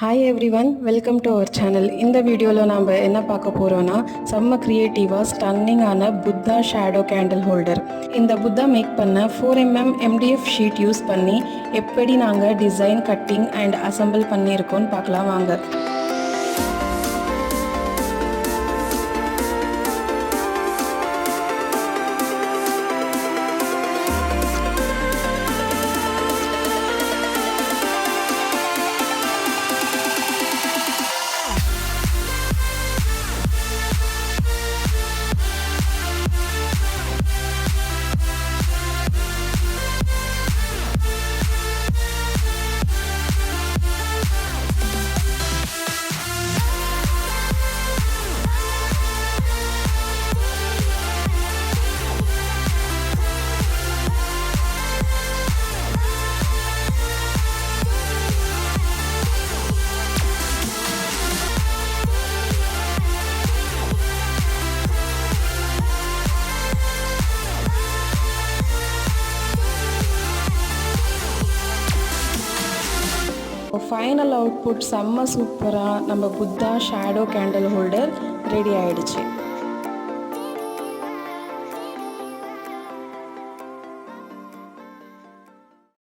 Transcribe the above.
Hi everyone, welcome to our channel. இந்த வீடியோல நாம என்ன பார்க்க போறோம்னா செம்ம கிரியேட்டிவா ஸ்டன்னிங்கான புத்தா ஷேடோ கேண்டில் ஹோல்டர். இந்த புத்தா மேக் பண்ண 4mm MDF ஷீட் யூஸ் பண்ணி எப்படி நாங்க டிசைன் கட்டிங் அண்ட் அசெம்பிள் பண்ணியிருக்கோம் பார்க்கலாம் வாங்க. ஃபைனல் அவுட்புட் செம்ம சூப்பராக நம்ம Buddha shadow candle holder ready ஆயிடுச்சு.